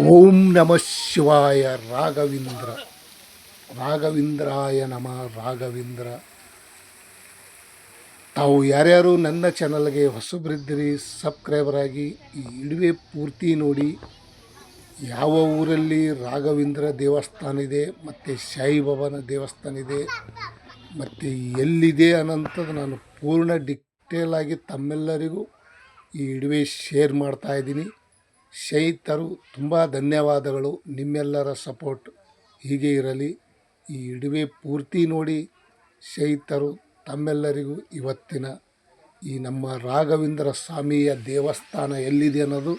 ಓಂ ನಮಃ ಶಿವಾಯ ರಾಘವೇಂದ್ರಾಯ ನಮಃ ರಾಘವೇಂದ್ರ. ತಾವು ಯಾರ್ಯಾರು ನನ್ನ ಚಾನಲ್ಗೆ ಹೊಸಬರಿದ್ದೀರಿ ಸಬ್ಸ್ಕ್ರೈಬರ್ ಆಗಿ ಈ ಇಡುವೆ ಪೂರ್ತಿ ನೋಡಿ. ಯಾವ ಊರಲ್ಲಿ ರಾಘವೇಂದ್ರ ದೇವಸ್ಥಾನ ಇದೆ ಮತ್ತು ಸಾಯಿಬಾಬಾನ ದೇವಸ್ಥಾನ ಇದೆ ಮತ್ತು ಎಲ್ಲಿದೆ ಅನ್ನೋಂಥದ್ದು ನಾನು ಪೂರ್ಣ ಡಿಟೇಲ್ ಆಗಿ ತಮ್ಮೆಲ್ಲರಿಗೂ ಈ ಇಡುವೆ ಶೇರ್ ಮಾಡ್ತಾಯಿದ್ದೀನಿ. ಸ್ನೇಹಿತರು ತುಂಬ ಧನ್ಯವಾದಗಳು. ನಿಮ್ಮೆಲ್ಲರ ಸಪೋರ್ಟ್ ಹೀಗೆ ಇರಲಿ. ಈ ಇಡುವೆ ಪೂರ್ತಿ ನೋಡಿ ಸ್ನೇಹಿತರು. ತಮ್ಮೆಲ್ಲರಿಗೂ ಇವತ್ತಿನ ಈ ನಮ್ಮ ರಾಘವೇಂದ್ರ ಸ್ವಾಮಿಯ ದೇವಸ್ಥಾನ ಎಲ್ಲಿದೆ ಅನ್ನೋದು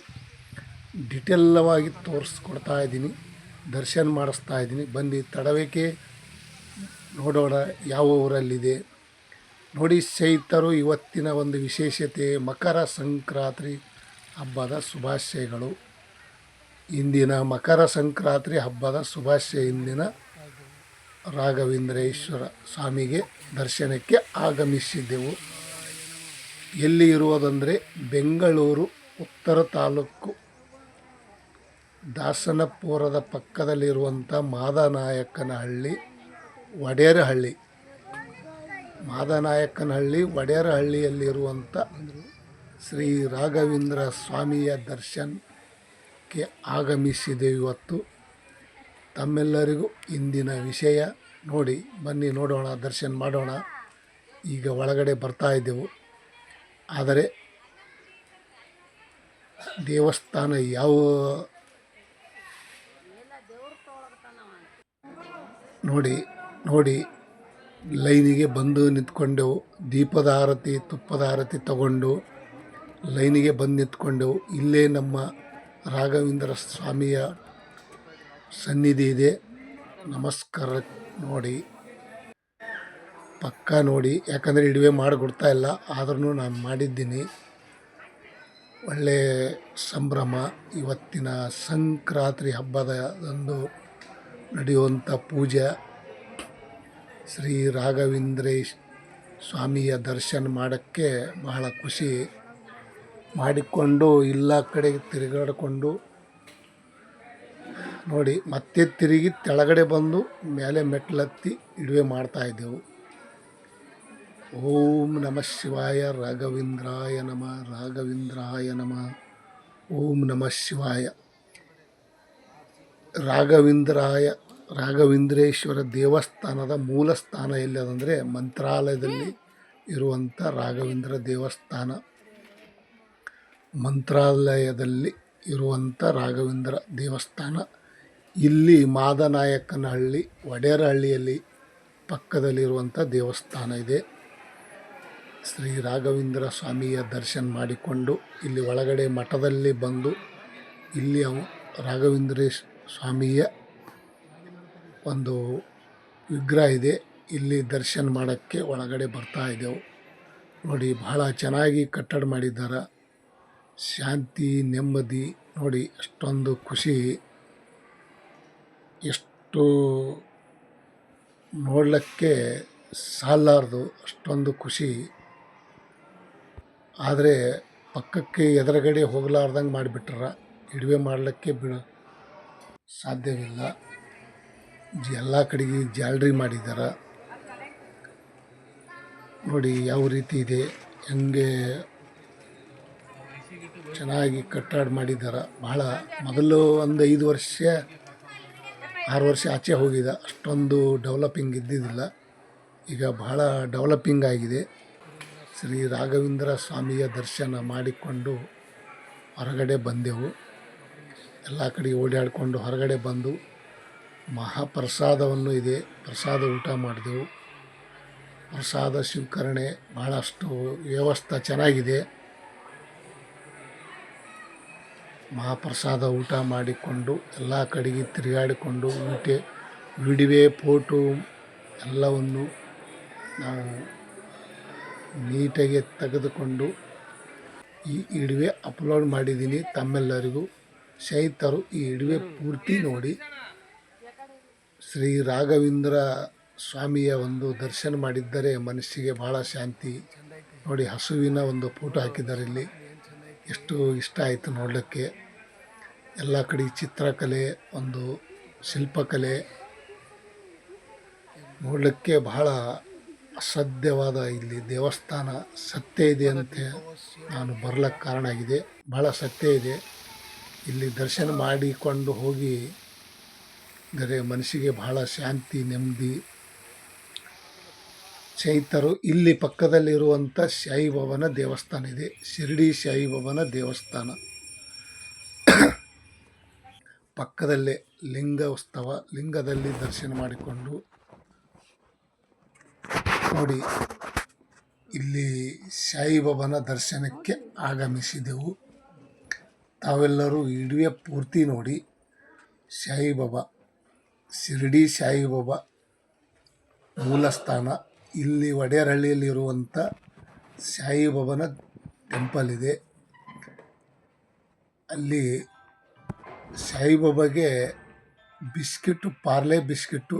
ಡಿಟೇಲವಾಗಿ ತೋರಿಸ್ಕೊಡ್ತಾ ಇದ್ದೀನಿ, ದರ್ಶನ ಮಾಡಿಸ್ತಾ ಇದ್ದೀನಿ. ಬನ್ನಿ, ತಡವೇಕೆ ನೋಡೋಣ ಯಾವ ಊರಲ್ಲಿದೆ ನೋಡಿ ಸ್ನೇಹಿತರು. ಇವತ್ತಿನ ಒಂದು ವಿಶೇಷತೆ ಮಕರ ಸಂಕ್ರಾಂತಿ ಹಬ್ಬದ ಶುಭಾಶಯಗಳು. ಇಂದಿನ ಮಕರ ಸಂಕ್ರಾಂತಿ ಹಬ್ಬದ ಶುಭಾಶಯ. ಇಂದಿನ ರಾಘವೇಂದ್ರೇಶ್ವರ ಸ್ವಾಮಿಗೆ ದರ್ಶನಕ್ಕೆ ಆಗಮಿಸಿದ್ದೆವು. ಎಲ್ಲಿ ಇರುವುದಂದರೆ ಬೆಂಗಳೂರು ಉತ್ತರ ತಾಲೂಕು ದಾಸನಪುರದ ಪಕ್ಕದಲ್ಲಿರುವಂಥ ಮಾದನಾಯಕನಹಳ್ಳಿ ಒಡೆಯರಹಳ್ಳಿಯಲ್ಲಿರುವಂಥ ಶ್ರೀ ರಾಘವೇಂದ್ರ ಸ್ವಾಮಿಯ ದರ್ಶನಕ್ಕೆ ಆಗಮಿಸಿದೆ ಇವತ್ತು. ತಮ್ಮೆಲ್ಲರಿಗೂ ಇಂದಿನ ವಿಷಯ ನೋಡಿ. ಬನ್ನಿ ನೋಡೋಣ, ದರ್ಶನ ಮಾಡೋಣ. ಈಗ ಒಳಗಡೆ ಬರ್ತಾ ಇದ್ದೆವು. ಆದರೆ ದೇವಸ್ಥಾನ ಯಾವ ನೋಡಿ ಲೈನಿಗೆ ಬಂದು ನಿಂತ್ಕೊಂಡೆವು. ದೀಪದ ಆರತಿ ತುಪ್ಪದ ಆರತಿ ತಗೊಂಡು ಲೈನಿಗೆ ಬಂದು ನಿಂತ್ಕೊಂಡೆವು. ಇಲ್ಲೇ ನಮ್ಮ ರಾಘವೇಂದ್ರ ಸ್ವಾಮಿಯ ಸನ್ನಿಧಿ ಇದೆ. ನಮಸ್ಕಾರ ನೋಡಿ, ಪಕ್ಕ ನೋಡಿ, ಯಾಕಂದರೆ ಇಡುವೆ ಮಾಡಿಕೊಡ್ತಾ ಇಲ್ಲ, ಆದ್ರೂ ನಾನು ಮಾಡಿದ್ದೀನಿ. ಒಳ್ಳೆಯ ಸಂಭ್ರಮ. ಇವತ್ತಿನ ಸಂಕ್ರಾಂತಿ ಹಬ್ಬದಂದು ನಡೆಯುವಂಥ ಪೂಜೆ ಶ್ರೀ ರಾಘವೇಂದ್ರೇಶ್ ಸ್ವಾಮಿಯ ದರ್ಶನ ಮಾಡೋಕ್ಕೆ ಬಹಳ ಖುಷಿ ಮಾಡಿಕೊಂಡು ಎಲ್ಲ ಕಡೆಗೆ ತಿರುಗಾಡಿಕೊಂಡು ನೋಡಿ ಮತ್ತೆ ತಿರುಗಿ ಕೆಳಗಡೆ ಬಂದು ಮೇಲೆ ಮೆಟ್ಲತ್ತಿ ಇಡುವೆ ಮಾಡ್ತಾಯಿದ್ದೆವು. ಓಂ ನಮಃ ಶಿವಾಯ ರಾಘವೇಂದ್ರಾಯ ನಮಃ. ಓಂ ನಮಃ ಶಿವಾಯ. ರಾಘವೇಂದ್ರೇಶ್ವರ ದೇವಸ್ಥಾನದ ಮೂಲ ಸ್ಥಾನ ಎಲ್ಲದಂದರೆ ಮಂತ್ರಾಲಯದಲ್ಲಿ ಇರುವಂಥ ರಾಘವೇಂದ್ರ ದೇವಸ್ಥಾನ. ಮಂತ್ರಾಲಯದಲ್ಲಿ ಇರುವಂಥ ರಾಘವೇಂದ್ರ ದೇವಸ್ಥಾನ ಇಲ್ಲಿ ಮಾದನಾಯಕನಹಳ್ಳಿ ಒಡೆಯರಹಳ್ಳಿಯಲ್ಲಿ ಪಕ್ಕದಲ್ಲಿರುವಂಥ ದೇವಸ್ಥಾನ ಇದೆ. ಶ್ರೀ ರಾಘವೇಂದ್ರ ಸ್ವಾಮಿಯ ದರ್ಶನ ಮಾಡಿಕೊಂಡು ಇಲ್ಲಿ ಒಳಗಡೆ ಮಠದಲ್ಲಿ ಬಂದು ಇಲ್ಲಿ ರಾಘವೇಂದ್ರ ಸ್ವಾಮಿಯ ಒಂದು ವಿಗ್ರಹ ಇದೆ. ಇಲ್ಲಿ ದರ್ಶನ ಮಾಡೋಕ್ಕೆ ಒಳಗಡೆ ಬರ್ತಾ ಇದ್ದೆವು. ನೋಡಿ, ಬಹಳ ಚೆನ್ನಾಗಿ ಕಟ್ಟಡ ಮಾಡಿದ್ದಾರೆ. ಶಾಂತಿ ನೆಮ್ಮದಿ ನೋಡಿ, ಅಷ್ಟೊಂದು ಖುಷಿ, ಎಷ್ಟು ನೋಡಲಿಕ್ಕೆ ಸಾಲಾರ್ದು ಅಷ್ಟೊಂದು ಖುಷಿ. ಆದರೆ ಪಕ್ಕಕ್ಕೆ ಎದುರುಗಡೆ ಹೋಗಲಾರ್ದಂಗೆ ಮಾಡಿಬಿಟ್ರ. ಇಡುವೆ ಮಾಡಲಿಕ್ಕೆ ಸಾಧ್ಯವಿಲ್ಲ. ಎಲ್ಲ ಕಡೆಗೆ ಜಾಲರಿ ಮಾಡಿದ್ದಾರೆ ನೋಡಿ, ಯಾವ ರೀತಿ ಇದೆ, ಹೆಂಗೆ ಚೆನ್ನಾಗಿ ಕಟ್ಟಡ ಮಾಡಿದ್ದಾರೆ. ಬಹಳ ಮೊದಲು ಒಂದು 5 ವರ್ಷ 6 ವರ್ಷ ಆಚೆ ಹೋಗಿದೆ. ಅಷ್ಟೊಂದು ಡೆವಲಪಿಂಗ್ ಇದ್ದಿದ್ದಿಲ್ಲ. ಈಗ ಬಹಳ ಡೆವಲಪಿಂಗ್ ಆಗಿದೆ. ಶ್ರೀ ರಾಘವೇಂದ್ರ ಸ್ವಾಮಿಯ ದರ್ಶನ ಮಾಡಿಕೊಂಡು ಹೊರಗಡೆ ಬಂದೆವು. ಎಲ್ಲ ಕಡೆ ಓಡಾಡಿಕೊಂಡು ಹೊರಗಡೆ ಬಂದು ಮಹಾಪ್ರಸಾದವನ್ನು ಇದೆ, ಪ್ರಸಾದ ಊಟ ಮಾಡಿದೆವು. ಪ್ರಸಾದ ಸ್ವೀಕರಣೆ ಭಾಳಷ್ಟು ವ್ಯವಸ್ಥೆ ಚೆನ್ನಾಗಿದೆ. ಮಹಾಪ್ರಸಾದ ಊಟ ಮಾಡಿಕೊಂಡು ಎಲ್ಲ ಕಡೆಗೆ ತಿರುಗಾಡಿಕೊಂಡು ವಿಡಿಯೋ ಫೋಟೋ ಎಲ್ಲವನ್ನು ನಾವು ನೀಟಾಗಿ ತೆಗೆದುಕೊಂಡು ಈ ಇಡುವೆ ಅಪ್ಲೋಡ್ ಮಾಡಿದ್ದೀನಿ ತಮ್ಮೆಲ್ಲರಿಗೂ. ಸ್ನೇಹಿತರು, ಈ ಇಡುವೆ ಪೂರ್ತಿ ನೋಡಿ. ಶ್ರೀ ರಾಘವೇಂದ್ರ ಸ್ವಾಮಿಯ ಒಂದು ದರ್ಶನ ಮಾಡಿದ್ದರೆ ಮನಸ್ಸಿಗೆ ಭಾಳ ಶಾಂತಿ. ನೋಡಿ, ಹಸುವಿನ ಒಂದು ಫೋಟೋ ಹಾಕಿದ್ದಾರೆ ಇಲ್ಲಿ. ಎಷ್ಟು ಇಷ್ಟ ಆಯಿತು ನೋಡಲಿಕ್ಕೆ. ಎಲ್ಲ ಕಡೆ ಚಿತ್ರಕಲೆ, ಒಂದು ಶಿಲ್ಪಕಲೆ ನೋಡಲಿಕ್ಕೆ ಬಹಳ ಅಸಾಧ್ಯವಾದ ಇಲ್ಲಿ ದೇವಸ್ಥಾನ ಸತ್ಯ ಇದೆ ಅಂತ ನಾನು ಬರ್ಲಿಕ್ಕೆ ಕಾರಣ ಆಗಿದೆ. ಭಾಳ ಸತ್ಯ ಇದೆ. ಇಲ್ಲಿ ದರ್ಶನ ಮಾಡಿಕೊಂಡು ಹೋಗಿ ಅಂದರೆ ಮನಸ್ಸಿಗೆ ಬಹಳ ಶಾಂತಿ, ನೆಮ್ಮದಿ. ಸ್ನೇಹಿತರು, ಇಲ್ಲಿ ಪಕ್ಕದಲ್ಲಿರುವಂಥ ಸಾಯಿಬಾಬಾನ ದೇವಸ್ಥಾನ ಇದೆ. ಶಿರಡಿ ಸಾಯಿಬಾಬಾನ ದೇವಸ್ಥಾನ ಪಕ್ಕದಲ್ಲೇ ಲಿಂಗ ಉತ್ಸವ, ಲಿಂಗದಲ್ಲಿ ದರ್ಶನ ಮಾಡಿಕೊಂಡು ನೋಡಿ. ಇಲ್ಲಿ ಸಾಯಿಬಾಬಾನ ದರ್ಶನಕ್ಕೆ ಆಗಮಿಸಿದೆವು. ತಾವೆಲ್ಲರೂ ವಿಡಿಯೋ ಪೂರ್ತಿ ನೋಡಿ. ಸಾಯಿಬಾಬಾ, ಶಿರಡಿ ಸಾಯಿಬಾಬಾ ಮೂಲಸ್ಥಾನ ಇಲ್ಲಿ ಒಡೆಯರಹಳ್ಳಿಯಲ್ಲಿರುವಂಥ ಸಾಯಿಬಾಬಾನ ಟೆಂಪಲ್ ಇದೆ. ಅಲ್ಲಿ ಸಾಯಿಬಾಬಾಗೆ ಬಿಸ್ಕಿಟು, ಪಾರ್ಲೆ ಬಿಸ್ಕಿಟು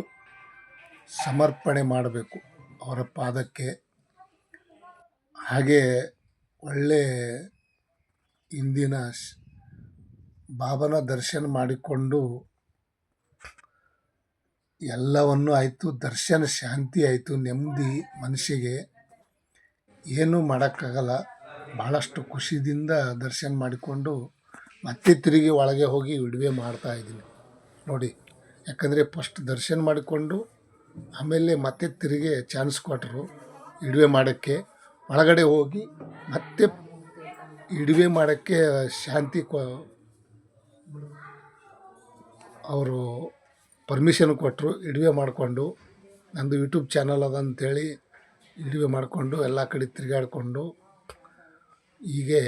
ಸಮರ್ಪಣೆ ಮಾಡಬೇಕು ಅವರ ಪಾದಕ್ಕೆ. ಹಾಗೆ ಒಳ್ಳೆ ಇಂದಿನ ಬಾಬಾನ ದರ್ಶನ ಮಾಡಿಕೊಂಡು ಎಲ್ಲವನ್ನೂ ಆಯಿತು. ದರ್ಶನ ಶಾಂತಿ ಆಯಿತು, ನೆಮ್ಮದಿ ಮನಸ್ಸಿಗೆ. ಏನೂ ಮಾಡೋಕ್ಕಾಗಲ್ಲ. ಭಾಳಷ್ಟು ಖುಷಿಯಿಂದ ದರ್ಶನ ಮಾಡಿಕೊಂಡು ಮತ್ತೆ ತಿರುಗಿ ಒಳಗೆ ಹೋಗಿ ವಿಡಿಯೋ ಮಾಡ್ತಾಯಿದ್ದೀನಿ ನೋಡಿ. ಯಾಕಂದರೆ ಫಸ್ಟ್ ದರ್ಶನ ಮಾಡಿಕೊಂಡು ಆಮೇಲೆ ಮತ್ತೆ ತಿರುಗಿ ಚಾನ್ಸ್ ಕೊಟ್ಟರು ವಿಡಿಯೋ ಮಾಡೋಕ್ಕೆ. ಒಳಗಡೆ ಹೋಗಿ ಮತ್ತೆ ವಿಡಿಯೋ ಮಾಡೋಕ್ಕೆ ಶಾಂತಿ ಅವರು ಪರ್ಮಿಷನ್ ಕೊಟ್ಟರು. ವಿಡಿಯೋ ಮಾಡಿಕೊಂಡು ನಂದು ಯೂಟ್ಯೂಬ್ ಚಾನಲ್ ಅದ ಅಂಥೇಳಿ ವಿಡಿಯೋ ಮಾಡಿಕೊಂಡು ಎಲ್ಲ ಕಡೆ ತಿರುಗಾಡಿಕೊಂಡು ಹೀಗೆ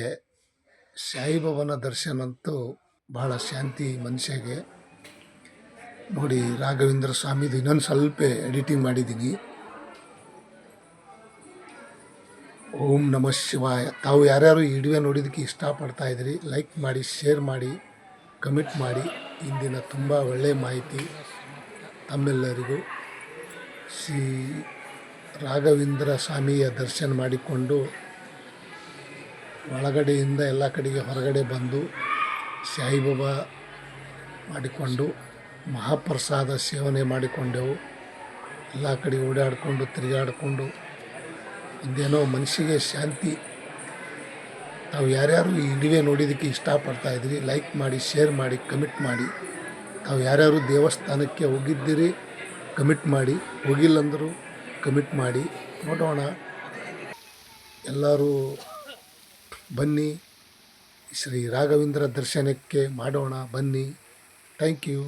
ಸಾಯಿಬಾಬಾನ ದರ್ಶನ ಅಂತೂ ಭಾಳ ಶಾಂತಿ ಮನುಷ್ಯಗೆ. ನೋಡಿ, ರಾಘವೇಂದ್ರ ಸ್ವಾಮಿದು ಇನ್ನೊಂದು ಸ್ವಲ್ಪ ಎಡಿಟಿಂಗ್ ಮಾಡಿದ್ದೀನಿ. ಓಂ ನಮಃ ಶಿವಾಯ. ತಾವು ಯಾರ್ಯಾರು ಈ ವಿಡಿಯೋ ನೋಡಿದ್ದಕ್ಕೆ ಇಷ್ಟಪಡ್ತಾಯಿದ್ರಿ, ಲೈಕ್ ಮಾಡಿ, ಶೇರ್ ಮಾಡಿ, ಕಮೆಂಟ್ ಮಾಡಿ. ಇಂದಿನ ತುಂಬ ಒಳ್ಳೆಯ ಮಾಹಿತಿ ತಮ್ಮೆಲ್ಲರಿಗೂ. ಶ್ರೀ ರಾಘವೇಂದ್ರ ಸ್ವಾಮಿಯ ದರ್ಶನ ಮಾಡಿಕೊಂಡು ಒಳಗಡೆಯಿಂದ ಎಲ್ಲ ಕಡೆಗೆ ಹೊರಗಡೆ ಬಂದು ಸಾಯಿಬಾಬಾ ಮಾಡಿಕೊಂಡು ಮಹಾಪ್ರಸಾದ ಸೇವನೆ ಮಾಡಿಕೊಂಡೆವು. ಎಲ್ಲ ಕಡೆ ಓಡಾಡಿಕೊಂಡು ತಿರುಗಾಡಿಕೊಂಡು ಒಂದೇನೋ ಮನಸ್ಸಿಗೆ ಶಾಂತಿ. ತಾವು ಯಾರ್ಯಾರು ಈ ವಿಡಿಯೋ ನೋಡಿದ್ದಕ್ಕೆ ಇಷ್ಟಪಡ್ತಾಯಿದ್ರಿ, ಲೈಕ್ ಮಾಡಿ, ಶೇರ್ ಮಾಡಿ, ಕಮೆಂಟ್ ಮಾಡಿ. ತಾವು ಯಾರ್ಯಾರು ದೇವಸ್ಥಾನಕ್ಕೆ ಹೋಗಿದ್ದೀರಿ ಕಮೆಂಟ್ ಮಾಡಿ, ಹೋಗಿಲ್ಲಂದರೂ ಕಮೆಂಟ್ ಮಾಡಿ. ನೋಡೋಣ, ಎಲ್ಲರೂ ಬನ್ನಿ, ಶ್ರೀ ರಾಘವೇಂದ್ರ ದರ್ಶನಕ್ಕೆ ಮಾಡೋಣ ಬನ್ನಿ. Thank you.